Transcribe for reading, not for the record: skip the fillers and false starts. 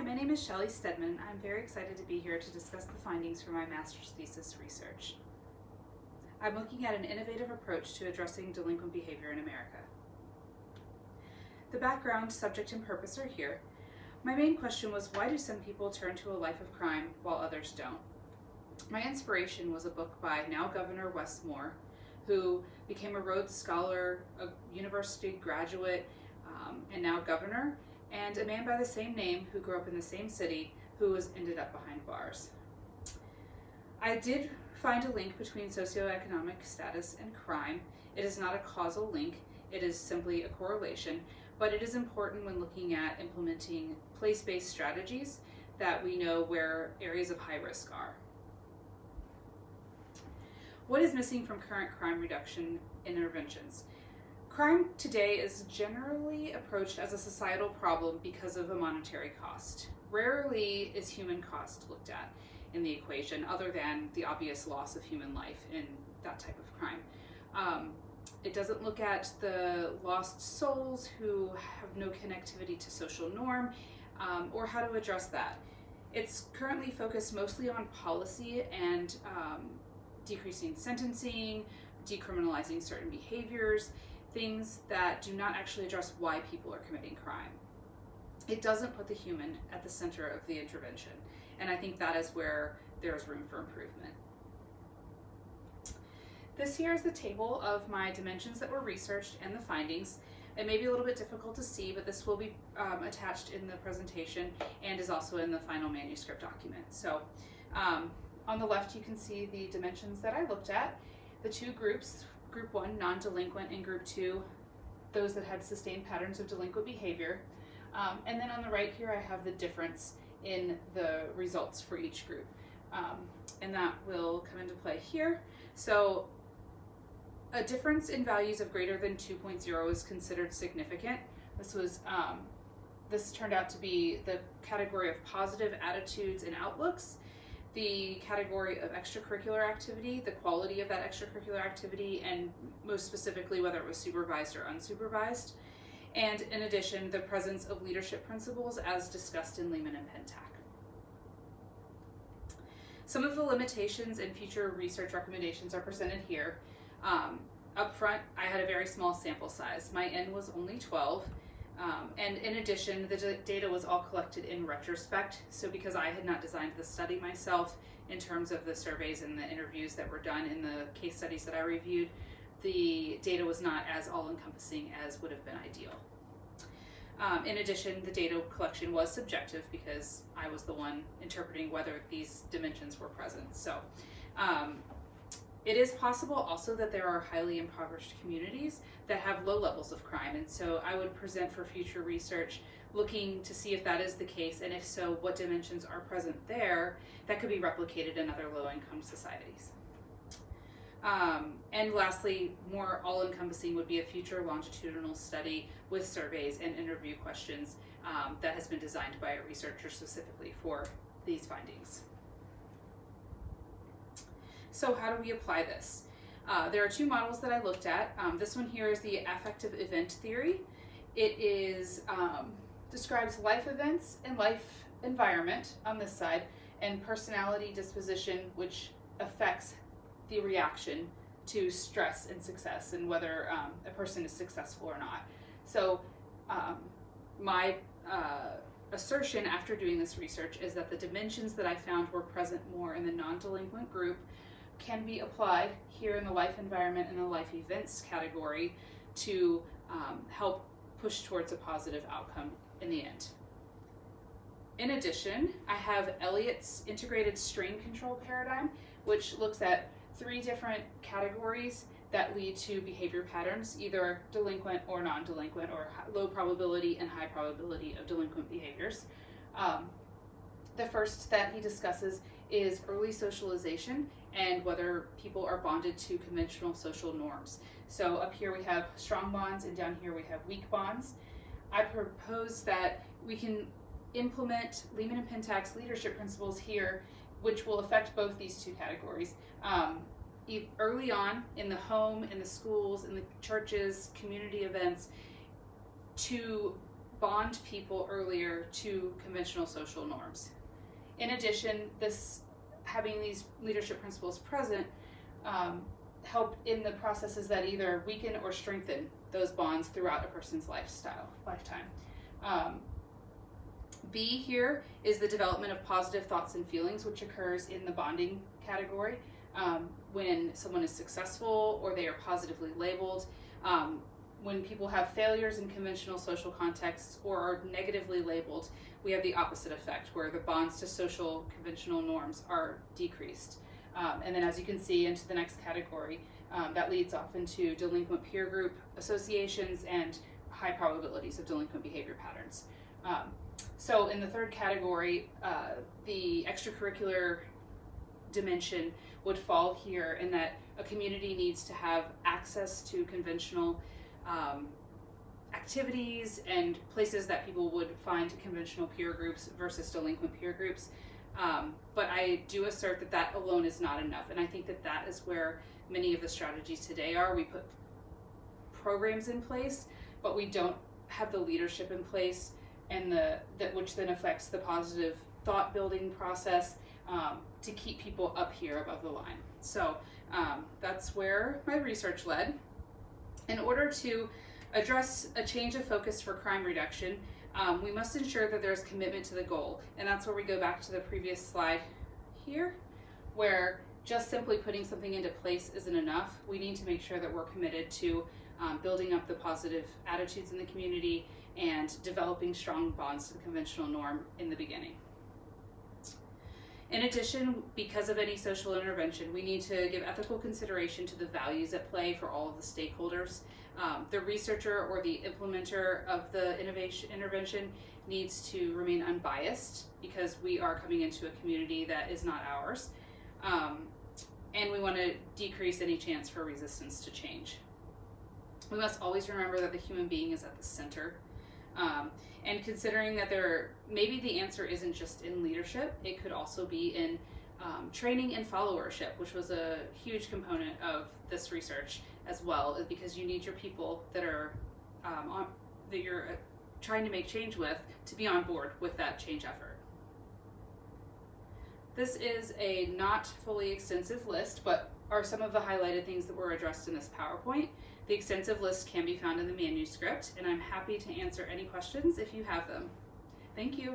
my name is Shelley Stedman. I'm very excited to be here to discuss the findings from my master's thesis research. I'm looking at an innovative approach to addressing delinquent behavior in America. The background, subject, and purpose are here. My main question was, why do some people turn to a life of crime while others don't? My inspiration was a book by now Governor Wes Moore, who became a Rhodes Scholar, a university graduate, and now governor, and a man by the same name who grew up in the same city who ended up behind bars. I did find a link between socioeconomic status and crime. It is not a causal link, it is simply a correlation, but it is important when looking at implementing place-based strategies that we know where areas of high risk are. What is missing from current crime reduction interventions? Crime today is generally approached as a societal problem because of a monetary cost. Rarely is human cost looked at in the equation, other than the obvious loss of human life in that type of crime. It doesn't look at the lost souls who have no connectivity to social norm, or how to address that. It's currently focused mostly on policy and decreasing sentencing, decriminalizing certain behaviors, things that do not actually address why people are committing crime. It doesn't put the human at the center of the intervention, and I think that is where there's room for improvement. This here is the table of my dimensions that were researched and the findings. It may be a little bit difficult to see, but this will be attached in the presentation and is also in the final manuscript document. So on the left, you can see the dimensions that I looked at, the two groups, Group 1, non-delinquent, and Group 2, those that had sustained patterns of delinquent behavior. And then on the right here, I have the difference in the results for each group. And that will come into play here. So a difference in values of greater than 2.0 is considered significant. This turned out to be the category of positive attitudes and outlooks, the category of extracurricular activity, the quality of that extracurricular activity, and most specifically whether it was supervised or unsupervised, and in addition, the presence of leadership principles as discussed in Lehman and Pentak. Some of the limitations and future research recommendations are presented here. Up front, I had a very small sample size. My N was only 12. And in addition, the data was all collected in retrospect. So because I had not designed the study myself in terms of the surveys and the interviews that were done in the case studies that I reviewed, the data was not as all-encompassing as would have been ideal. In addition, the data collection was subjective because I was the one interpreting whether these dimensions were present. So it is possible also that there are highly impoverished communities that have low levels of crime, and so I would present for future research looking to see if that is the case, and if so, what dimensions are present there that could be replicated in other low-income societies. And lastly, more all-encompassing would be a future longitudinal study with surveys and interview questions that has been designed by a researcher specifically for these findings. So how do we apply this? There are two models that I looked at. This one here is the affective event theory. It describes life events and life environment on this side, and personality disposition, which affects the reaction to stress and success and whether a person is successful or not. So my assertion after doing this research is that the dimensions that I found were present more in the non-delinquent group can be applied here in the life environment and the life events category to help push towards a positive outcome in the end. In addition, I have Elliott's integrated strain control paradigm, which looks at 3 different categories that lead to behavior patterns, either delinquent or non-delinquent, or low probability and high probability of delinquent behaviors. The first that he discusses is early socialization and whether people are bonded to conventional social norms. So up here we have strong bonds and down here we have weak bonds. I propose that we can implement Lehman and Pentak's leadership principles here, which will affect both these two categories. Early on in the home, in the schools, in the churches, community events, to bond people earlier to conventional social norms. In addition, having these leadership principles present help in the processes that either weaken or strengthen those bonds throughout a person's lifetime. B here is the development of positive thoughts and feelings, which occurs in the bonding category when someone is successful or they are positively labeled. When people have failures in conventional social contexts or are negatively labeled, we have the opposite effect, where the bonds to social conventional norms are decreased. And then as you can see into the next category, that leads off into delinquent peer group associations and high probabilities of delinquent behavior patterns. So in the third category, the extracurricular dimension would fall here in that a community needs to have access to conventional activities and places that people would find conventional peer groups versus delinquent peer groups. But I do assert that that alone is not enough, and I think that that is where many of the strategies today are. We put programs in place, but we don't have the leadership in place, and which then affects the positive thought building process to keep people up here above the line. So that's where my research led. In order to address a change of focus for crime reduction, we must ensure that there's commitment to the goal. And that's where we go back to the previous slide here, where just simply putting something into place isn't enough. We need to make sure that we're committed to building up the positive attitudes in the community and developing strong bonds to the conventional norm in the beginning. In addition, because of any social intervention, we need to give ethical consideration to the values at play for all of the stakeholders. The researcher or the implementer of the intervention needs to remain unbiased, because we are coming into a community that is not ours. And we want to decrease any chance for resistance to change. We must always remember that the human being is at the center. And considering that maybe the answer isn't just in leadership, it could also be in training and followership, which was a huge component of this research as well, because you need your people that are that you're trying to make change with to be on board with that change effort. This is a not fully extensive list, but are some of the highlighted things that were addressed in this PowerPoint. The extensive list can be found in the manuscript, and I'm happy to answer any questions if you have them. Thank you.